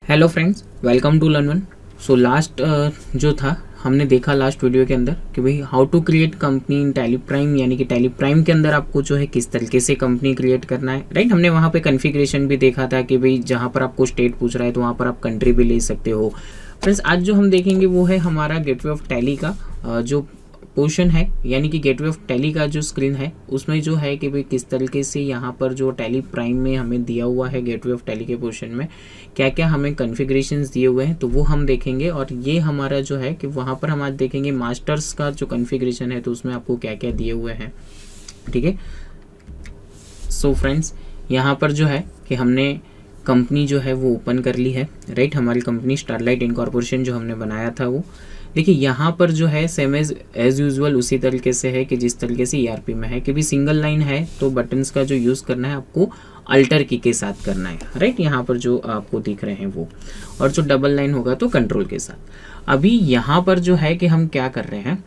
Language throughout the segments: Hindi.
Hello friends, welcome to learn one. So last जो था हमने देखा लास्ट वीडियो के अंदर कि भाई how to create company in Tally Prime, यानी कि टैली प्राइम के अंदर आपको जो है किस तरीके से कंपनी क्रिएट करना है। राइट, हमने वहाँ पे कॉन्फ़िगरेशन भी देखा था कि भाई जहाँ पर आपको स्टेट पूछ रहा है तो वहाँ पर आप कंट्री भी ले सकते हो। फ्रेंड्स, आज जो हम देखेंगे वो है हमारा गेटवे ऑफ टैली का जो पोर्शन है, यानी कि गेटवे ऑफ टैली का जो स्क्रीन है उसमें जो है कि भाई किस तरीके से यहाँ पर जो टैली प्राइम में हमें दिया हुआ है गेटवे ऑफ टैली के पोर्शन में क्या क्या हमें कॉन्फ़िगरेशंस दिए हुए हैं तो वो हम देखेंगे। और ये हमारा जो है कि वहाँ पर हम आज देखेंगे मास्टर्स का जो कॉन्फ़िगरेशन है तो उसमें आपको क्या क्या दिए हुए हैं। ठीक है, सो फ्रेंड्स, यहाँ पर जो है कि हमने कंपनी जो है वो ओपन कर ली है। राइट, हमारी कंपनी स्टारलाइट इनकॉर्पोरेशन जो हमने बनाया था वो देखिए यहाँ पर जो है सेम एज यूजुअल उसी तरीके से है कि जिस तरीके से ईआरपी में है कि भी सिंगल लाइन है तो बटन्स का जो यूज़ करना है आपको अल्टर की के साथ करना है। राइट, यहाँ पर जो आपको दिख रहे हैं वो, और जो डबल लाइन होगा तो कंट्रोल के साथ। अभी यहाँ पर जो है कि हम क्या कर रहे हैं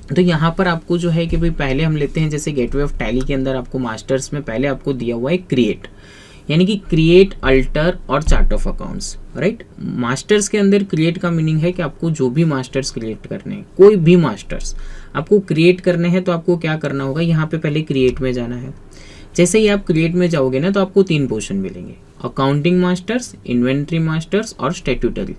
तो यहाँ पर आपको जो है कि भाई पहले हम लेते हैं जैसे गेटवे ऑफ टैली के अंदर आपको मास्टर्स में पहले आपको दिया हुआ है क्रिएट, यानी कि क्रिएट, अल्टर और chart of accounts. Right, masters के अंदर क्रिएट का मीनिंग है कि आपको जो भी मास्टर्स क्रिएट करने हैं, कोई भी मास्टर्स आपको क्रिएट करने हैं तो आपको क्या करना होगा, यहाँ पे पहले क्रिएट में जाना है। जैसे ही आप क्रिएट में जाओगे ना तो आपको 3 पोर्शन मिलेंगे, अकाउंटिंग मास्टर्स, इन्वेंट्री मास्टर्स और स्टैट्यूटरी।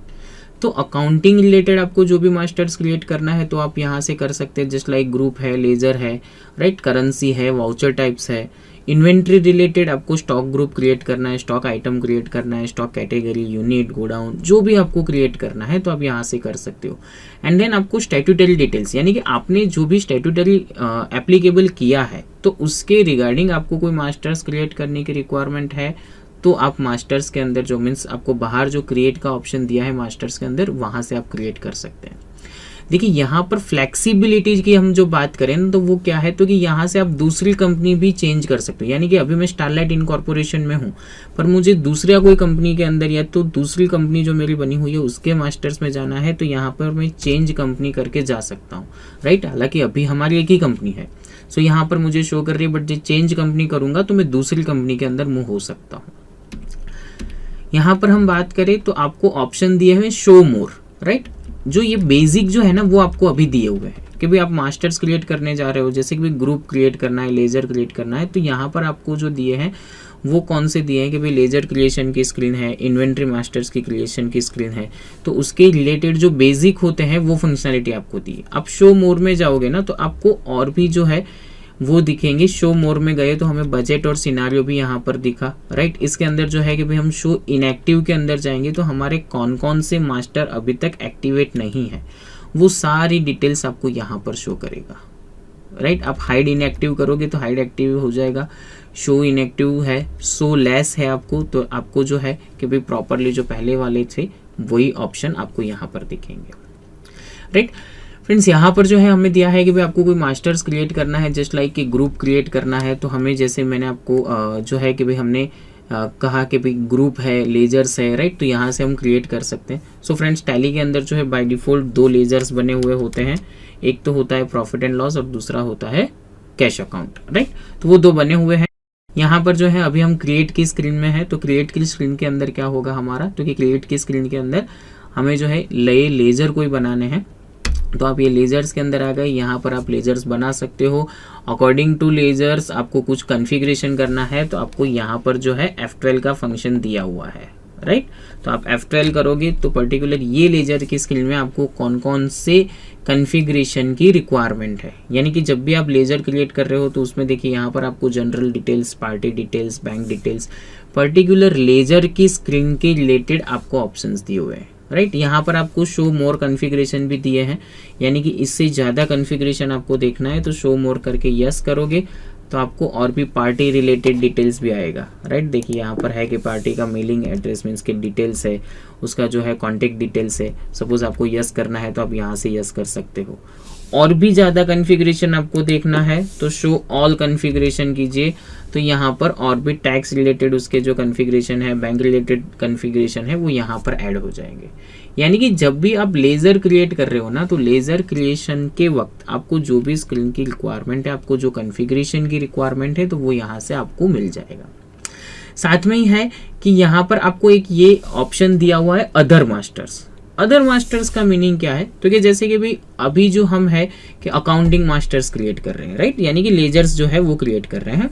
तो अकाउंटिंग रिलेटेड आपको जो भी मास्टर्स क्रिएट करना है तो आप यहाँ से कर सकते हैं, जस्ट लाइक ग्रुप है, लेजर है, राइट, करेंसी है, वाउचर टाइप्स है। इन्वेंट्री रिलेटेड आपको स्टॉक ग्रुप क्रिएट करना है, स्टॉक आइटम क्रिएट करना है, स्टॉक कैटेगरी, यूनिट, गोडाउन, जो भी आपको क्रिएट करना है तो आप यहाँ से कर सकते हो। एंड देन आपको स्टैट्यूटरी डिटेल्स, यानी कि आपने जो भी स्टैट्यूटरी एप्लीकेबल किया है तो उसके रिगार्डिंग आपको कोई मास्टर्स क्रिएट करने की रिक्वायरमेंट है तो आप मास्टर्स के अंदर जो मीन्स आपको बाहर जो क्रिएट का ऑप्शन दिया है मास्टर्स के अंदर वहाँ से आप क्रिएट कर सकते हैं। देखिए यहाँ पर फ्लेक्सिबिलिटी की हम जो बात करें ना तो वो क्या है तो कि यहाँ से आप दूसरी कंपनी भी चेंज कर सकते हो, यानी कि अभी मैं स्टारलाइट इनकॉर्पोरेशन में हूँ पर मुझे दूसरा कोई कंपनी के अंदर या तो दूसरी कंपनी जो मेरी बनी हुई है उसके मास्टर्स में जाना है तो यहाँ पर मैं चेंज कंपनी करके जा सकता हूँ। राइट, हालांकि अभी हमारी एक ही कंपनी है सो यहाँ पर मुझे शो कर रही है, बट जो चेंज कंपनी करूँगा तो मैं दूसरी कंपनी के अंदर मूव हो सकता हूँ। यहाँ पर हम बात करें तो आपको ऑप्शन दिए हुए शो मोर। राइट, जो ये बेसिक जो है ना वो आपको अभी दिए हुए हैं कि भाई आप मास्टर्स क्रिएट करने जा रहे हो, जैसे कि भाई ग्रुप क्रिएट करना है, लेजर क्रिएट करना है, तो यहाँ पर आपको जो दिए हैं वो कौन से दिए हैं कि भाई लेजर क्रिएशन की स्क्रीन है, इन्वेंट्री मास्टर्स की क्रिएशन की स्क्रीन है, तो उसके रिलेटेड जो बेसिक होते हैं वो फंक्शनलिटी आपको दी है। अब शो मोर में जाओगे ना तो आपको और भी जो है वो दिखेंगे। शो मोर में गए तो हमें बजट और सिनारियो भी यहाँ पर दिखा। राइट, इसके अंदर जो है कि भाई हम शो इनएक्टिव के अंदर जाएंगे तो हमारे कौन कौन से मास्टर अभी तक एक्टिवेट नहीं है वो सारी डिटेल्स आपको यहाँ पर शो करेगा। राइट, आप हाइड इनएक्टिव करोगे तो हाइड एक्टिव हो जाएगा, शो इनएक्टिव है, शो लेस है आपको तो आपको जो है कि भाई प्रॉपरली जो पहले वाले थे वही ऑप्शन आपको यहाँ पर दिखेंगे। राइट फ्रेंड्स, यहाँ पर जो है हमें दिया है कि भाई आपको कोई मास्टर्स क्रिएट करना है, जस्ट लाइक कि ग्रुप क्रिएट करना है तो हमें जैसे मैंने आपको जो है कि भाई हमने कहा कि भाई ग्रुप है, लेजर्स है, राइट, तो यहाँ से हम क्रिएट कर सकते हैं। सो फ्रेंड्स, टैली के अंदर जो है बाय डिफॉल्ट 2 लेजर्स बने हुए होते हैं, एक तो होता है प्रॉफिट एंड लॉस और दूसरा होता है कैश अकाउंट। राइट, तो वो 2 बने हुए हैं। यहाँ पर जो है अभी हम क्रिएट की स्क्रीन में है तो क्रिएट की स्क्रीन के अंदर क्या होगा हमारा, तो कि क्रिएट की स्क्रीन के अंदर हमें जो है नए लेजर कोई बनाने हैं तो आप ये लेजर्स के अंदर आ गए, यहाँ पर आप लेजर्स बना सकते हो। अकॉर्डिंग टू लेजर्स आपको कुछ कॉन्फ़िगरेशन करना है तो आपको यहाँ पर जो है F12 का फंक्शन दिया हुआ है। राइट, तो आप F12 करोगे तो पर्टिकुलर ये लेजर की स्क्रीन में आपको कौन कौन से कॉन्फ़िगरेशन की रिक्वायरमेंट है, यानी कि जब भी आप लेजर क्रिएट कर रहे हो तो उसमें देखिए यहाँ पर आपको general details, party details, bank details, particular ledger की स्क्रीन के रिलेटेड आपको ऑप्शंस दिए हुए हैं। राइट, यहाँ पर आपको शो मोर कॉन्फ़िगरेशन भी दिए हैं, यानी कि इससे ज़्यादा कॉन्फ़िगरेशन आपको देखना है तो शो मोर करके यस करोगे तो आपको और भी पार्टी रिलेटेड डिटेल्स भी आएगा। राइट, देखिए यहाँ पर है कि पार्टी का मेलिंग एड्रेस मीन्स के डिटेल्स है, उसका जो है कॉन्टेक्ट डिटेल्स है। सपोज आपको यस करना है तो आप यहाँ से यस कर सकते हो। और भी ज़्यादा कॉन्फ़िगरेशन आपको देखना है तो शो ऑल कॉन्फ़िगरेशन कीजिए तो यहाँ पर और भी टैक्स रिलेटेड उसके जो कॉन्फ़िगरेशन है, बैंक रिलेटेड कॉन्फ़िगरेशन है वो यहाँ पर ऐड हो जाएंगे। यानी कि जब भी आप लेज़र क्रिएट कर रहे हो ना तो लेज़र क्रिएशन के वक्त आपको जो भी स्क्रीन की रिक्वायरमेंट है, आपको जो कॉन्फ़िगरेशन की रिक्वायरमेंट है तो वो यहाँ से आपको मिल जाएगा। साथ में ही है कि यहाँ पर आपको एक ये ऑप्शन दिया हुआ है अदर मास्टर्स। अदर मास्टर्स का मीनिंग क्या है, तो कि जैसे कि भाई अभी जो हम है कि अकाउंटिंग मास्टर्स क्रिएट कर रहे हैं, राइट, यानी कि लेजर्स जो है वो क्रिएट कर रहे हैं,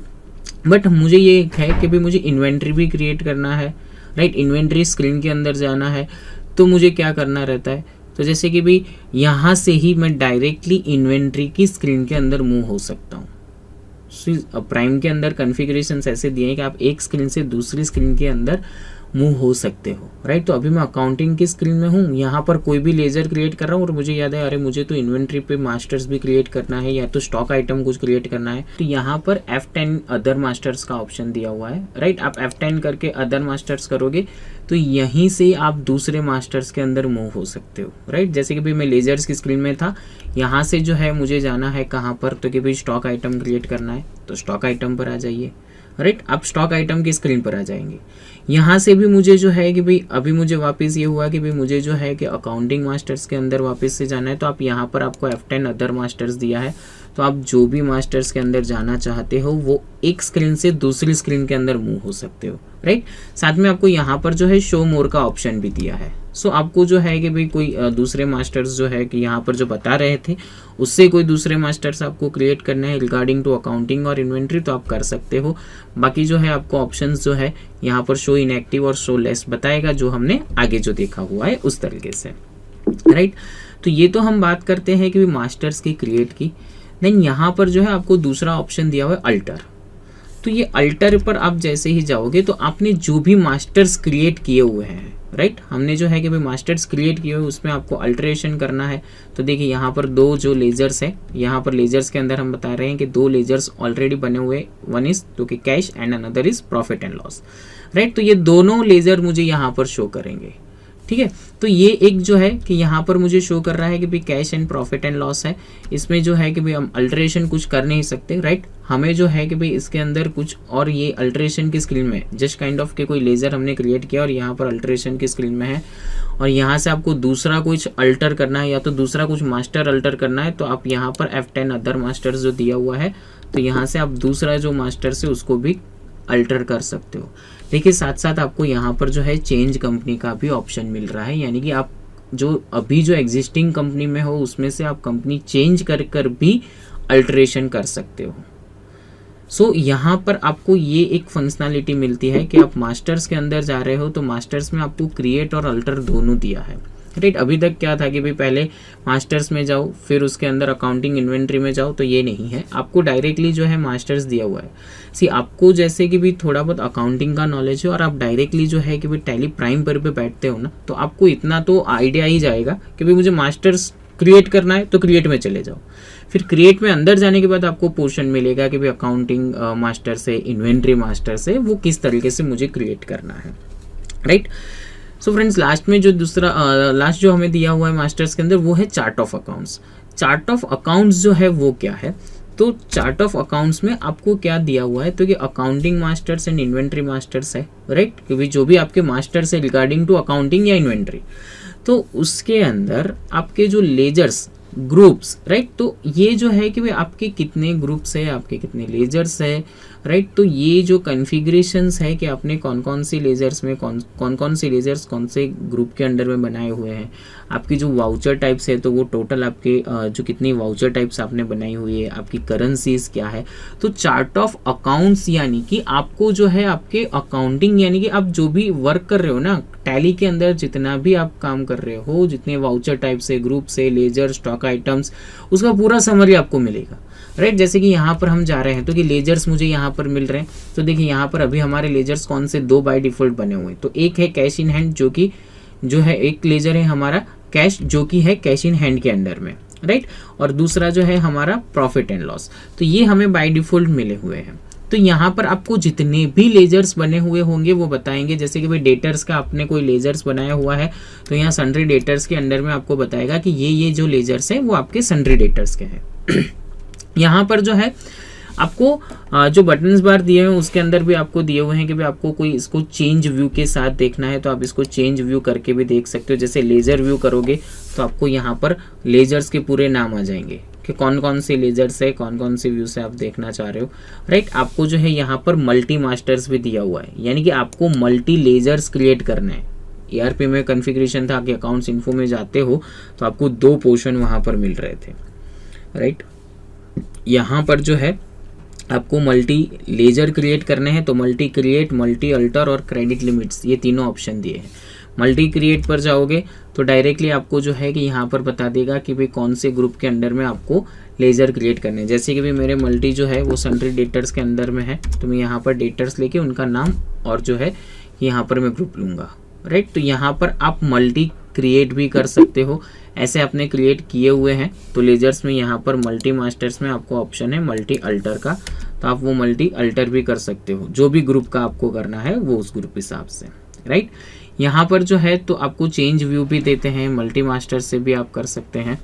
बट मुझे ये है कि भाई मुझे इन्वेंट्री भी क्रिएट करना है, राइट, इन्वेंट्री स्क्रीन के अंदर जाना है, तो मुझे क्या करना रहता है, तो जैसे कि भाई यहाँ से ही मैं डायरेक्टली इन्वेंट्री की स्क्रीन के अंदर मूव हो सकता हूँ। प्राइम के अंदर कॉन्फ़िगरेशंस ऐसे दिए हैं कि आप एक स्क्रीन से दूसरी स्क्रीन के अंदर मूव हो सकते हो, राइट। तो अभी मैं अकाउंटिंग की स्क्रीन में हूँ, यहाँ पर कोई भी लेजर क्रिएट कर रहा हूँ और मुझे याद है अरे मुझे तो इन्वेंट्री पे मास्टर्स भी क्रिएट करना है या तो स्टॉक आइटम कुछ क्रिएट करना है, तो यहाँ पर F10 अदर मास्टर्स का ऑप्शन दिया हुआ है, राइट। आप F10 करके अदर मास्टर्स करोगे तो यहीं से आप दूसरे मास्टर्स के अंदर मूव हो सकते हो, राइट। जैसे कि भाई मैं लेजर्स की स्क्रीन में था, यहाँ से जो है मुझे जाना है कहाँ पर, तो कि भाई स्टॉक आइटम क्रिएट करना है, तो स्टॉक आइटम पर आ जाइए, राइट। आप स्टॉक आइटम की स्क्रीन पर आ जाएंगे। यहाँ से भी मुझे जो है कि भाई अभी मुझे वापस ये हुआ कि भाई मुझे जो है कि अकाउंटिंग मास्टर्स के अंदर वापस से जाना है, तो आप यहाँ पर आपको F10 अदर मास्टर्स दिया है, तो आप जो भी मास्टर्स के अंदर जाना चाहते हो वो एक स्क्रीन से दूसरी स्क्रीन के अंदर मूव हो सकते हो, राइट। साथ में आपको यहाँ पर जो है शो मोर का ऑप्शन भी दिया है। सो आपको जो है कि भाई कोई दूसरे मास्टर्स जो है कि यहाँ पर जो बता रहे थे उससे कोई दूसरे मास्टर्स आपको क्रिएट करना है रिगार्डिंग टू अकाउंटिंग और इन्वेंट्री, तो आप कर सकते हो। बाकी जो है आपको ऑप्शंस जो है यहाँ पर शो इनएक्टिव और शो लेस बताएगा, जो हमने आगे जो देखा हुआ है उस तरीके से, राइट। तो ये तो हम बात करते हैं कि मास्टर्स की क्रिएट की। देन यहाँ पर जो है आपको दूसरा ऑप्शन दिया हुआ है अल्टर। तो ये अल्टर पर आप जैसे ही जाओगे तो आपने जो भी मास्टर्स क्रिएट किए हुए हैं, राइट, हमने जो है कि भाई मास्टर्स क्रिएट किए हुए उसमें आपको अल्टरेशन करना है। तो देखिए यहाँ पर दो जो लेजर्स है, यहाँ पर लेजर्स के अंदर हम बता रहे हैं कि दो लेजर्स ऑलरेडी बने हुए, वन इज तो कि cash and another is profit and loss, right. तो ये दोनों लेजर मुझे यहाँ पर शो करेंगे, ठीक है। तो ये एक जो है कि यहाँ पर मुझे शो कर रहा है कि भाई cash and profit and loss है, इसमें जो है कि भाई हम अल्टरेशन कुछ कर नहीं सकते, राइट। हमें जो है कि भाई इसके अंदर कुछ और ये अल्टरेशन की स्क्रीन में जस्ट काइंड ऑफ के कोई लेजर हमने क्रिएट किया और यहाँ पर अल्टरेशन की स्क्रीन में है, और यहाँ से आपको दूसरा कुछ अल्टर करना है या तो दूसरा कुछ मास्टर अल्टर करना है, तो आप यहाँ पर F10 अदर मास्टर्स जो दिया हुआ है, तो यहाँ से आप दूसरा जो मास्टर से उसको भी अल्टर कर सकते हो। देखिए साथ साथ आपको यहाँ पर जो है चेंज कंपनी का भी ऑप्शन मिल रहा है, यानी कि आप जो अभी जो एग्जिस्टिंग कंपनी में हो उसमें से आप कंपनी चेंज कर कर भी अल्टरेशन कर सकते हो। सो यहाँ पर आपको ये एक फंक्शनैलिटी मिलती है कि आप मास्टर्स के अंदर जा रहे हो तो मास्टर्स में आपको क्रिएट और अल्टर दोनों दिया है, राइट। अभी तक क्या था कि भाई पहले मास्टर्स में जाओ फिर उसके अंदर अकाउंटिंग इन्वेंट्री में जाओ, तो ये नहीं है, आपको डायरेक्टली जो है मास्टर्स दिया हुआ है। सी आपको जैसे कि भी थोड़ा बहुत अकाउंटिंग का नॉलेज है और आप डायरेक्टली जो है कि भाई टैली प्राइम पर पे बैठते हो ना, तो आपको इतना तो आइडिया ही जाएगा कि भाई मुझे मास्टर्स क्रिएट करना है तो क्रिएट में चले जाओ। फिर क्रिएट में अंदर जाने के बाद आपको पोर्शन मिलेगा कि भाई अकाउंटिंग मास्टर से, इन्वेंट्री मास्टर से वो किस तरीके से मुझे क्रिएट करना है, राइट। सो फ्रेंड्स लास्ट में जो दूसरा लास्ट जो हमें दिया हुआ है मास्टर्स के अंदर वो है chart of accounts. Chart of accounts जो है वो क्या है, तो चार्ट ऑफ अकाउंट्स में आपको क्या दिया हुआ है, तो कि accounting masters and inventory masters है, राइट। क्योंकि जो भी आपके मास्टर्स है रिगार्डिंग टू अकाउंटिंग या इन्वेंट्री, तो उसके अंदर आपके जो लेजर्स ग्रुप्स, राइट, तो ये जो है कि भाई आपके कितने ग्रुप्स है, आपके कितने लेजर्स है, राइट। तो ये जो कॉन्फ़िगरेशंस है कि आपने कौन कौन सी लेजर्स में कौन कौन से लेजर्स कौन से ग्रुप के अंडर में बनाए हुए हैं, आपकी जो वाउचर टाइप्स है तो वो टोटल आपके जो कितनी वाउचर टाइप्स आपने बनाई हुई है, आपकी करेंसीज क्या है। तो चार्ट ऑफ अकाउंट्स यानी कि आपको जो है आपके अकाउंटिंग यानी कि आप जो भी वर्क कर रहे हो ना टैली के अंदर, जितना भी आप काम कर रहे हो, जितने वाउचर टाइप से, ग्रुप से, लेजर, स्टॉक आइटम्स, उसका पूरा समरी आपको मिलेगा, राइट। जैसे कि यहाँ पर हम जा रहे हैं तो कि लेजर्स मुझे यहाँ पर मिल रहे हैं, तो देखिए यहाँ पर अभी हमारे लेजर्स कौन से दो बाय डिफॉल्ट बने हुए हैं, तो एक है कैश इन हैंड जो है एक लेजर है हमारा कैश जो कि है कैश इन हैंड के अंडर में, राइट, और दूसरा जो है हमारा प्रॉफिट एंड लॉस। तो ये हमें बाय डिफॉल्ट मिले हुए हैं। तो यहाँ पर आपको जितने भी लेजर्स बने हुए होंगे वो बताएंगे, जैसे कि भाई डेटर्स का आपने कोई लेजर्स बनाया हुआ है तो यहाँ सन्ड्री डेटर्स के अंडर में आपको बताएगा कि ये जो लेजर्स है वो आपके सन्ड्री डेटर्स के हैं। यहाँ पर जो है आपको जो बटन्स बार दिए हुए हैं उसके अंदर भी आपको दिए हुए हैं कि भाई आपको कोई इसको चेंज व्यू के साथ देखना है तो आप इसको चेंज व्यू करके भी देख सकते हो। जैसे लेजर व्यू करोगे तो आपको यहाँ पर लेजर्स के पूरे नाम आ जाएंगे कि कौन कौन से लेजर्स है, कौन कौन से व्यू से आप देखना चाह रहे हो, राइट। आपको जो है यहाँ पर मल्टी मास्टर्स भी दिया हुआ है, यानी कि आपको मल्टी लेजर्स क्रिएट करना है। ERP में कॉन्फ़िगरेशन था कि अकाउंट्स इन्फो में जाते हो तो आपको 2 पोर्शन वहाँ पर मिल रहे थे, राइट। यहाँ पर जो है आपको मल्टी लेजर क्रिएट करने हैं, तो मल्टी क्रिएट, मल्टी अल्टर और क्रेडिट लिमिट्स, ये तीनों ऑप्शन दिए हैं। मल्टी क्रिएट पर जाओगे तो डायरेक्टली आपको जो है कि यहाँ पर बता देगा कि भाई कौन से ग्रुप के अंडर में आपको लेजर क्रिएट करने हैं। जैसे कि भाई मेरे मल्टी जो है वो सन्ड्री डेटर्स के अंदर में है, तो मैं यहाँ पर डेटर्स लेके उनका नाम और जो है यहाँ पर मैं ग्रुप लूँगा, राइट। तो यहाँ पर आप मल्टी क्रिएट भी कर सकते हो, ऐसे आपने क्रिएट किए हुए हैं। तो लेजर्स में यहाँ पर मल्टी मास्टर्स में आपको ऑप्शन है मल्टी अल्टर का, तो आप वो मल्टी अल्टर भी कर सकते हो, जो भी ग्रुप का आपको करना है वो उस ग्रुप हिसाब से, राइट। यहाँ पर जो है तो आपको चेंज व्यू भी देते हैं, मल्टी मास्टर से भी आप कर सकते हैं,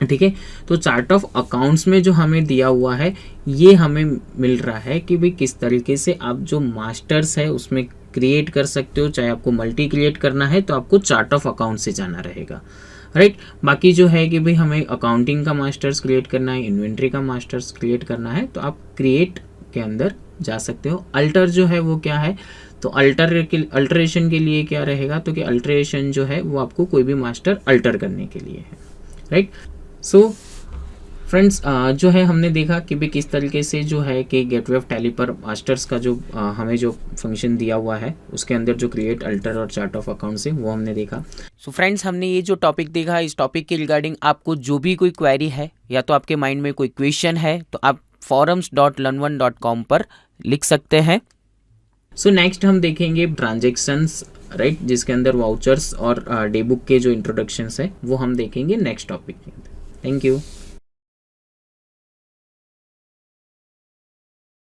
ठीक है। तो चार्ट ऑफ अकाउंट्स में जो हमें दिया हुआ है ये हमें मिल रहा है कि भाई किस तरीके से आप जो मास्टर्स है उसमें क्रिएट कर सकते हो। चाहे आपको मल्टी क्रिएट करना है तो आपको चार्ट ऑफ अकाउंट से जाना रहेगा, राइट। बाकी जो है कि भाई हमें अकाउंटिंग का मास्टर्स क्रिएट करना है, इन्वेंट्री का मास्टर्स क्रिएट करना है, तो आप क्रिएट के अंदर जा सकते हो। अल्टर जो है वो क्या है, तो अल्टरेशन के लिए क्या रहेगा, तो कि अल्टरेशन जो है वो आपको कोई भी मास्टर अल्टर करने के लिए है, राइट। सो फ्रेंड्स जो है हमने देखा कि भाई किस तरीके से जो है कि गेटवे ऑफ टैली पर मास्टर्स का जो हमें जो फंक्शन दिया हुआ है उसके अंदर जो क्रिएट, अल्टर और चार्ट ऑफ अकाउंट्स है वो हमने देखा। सो फ्रेंड्स हमने ये जो टॉपिक देखा, इस टॉपिक के रिगार्डिंग आपको जो भी कोई क्वेरी है या तो आपके माइंड में कोई क्वेश्चन है तो आप forums.learn1.com पर लिख सकते हैं। सो नेक्स्ट हम देखेंगे ट्रांजेक्शन्स, राइट, जिसके अंदर वाउचर्स और डे बुक के जो इंट्रोडक्शंस है वो हम देखेंगे नेक्स्ट टॉपिक के अंदर। Thank you.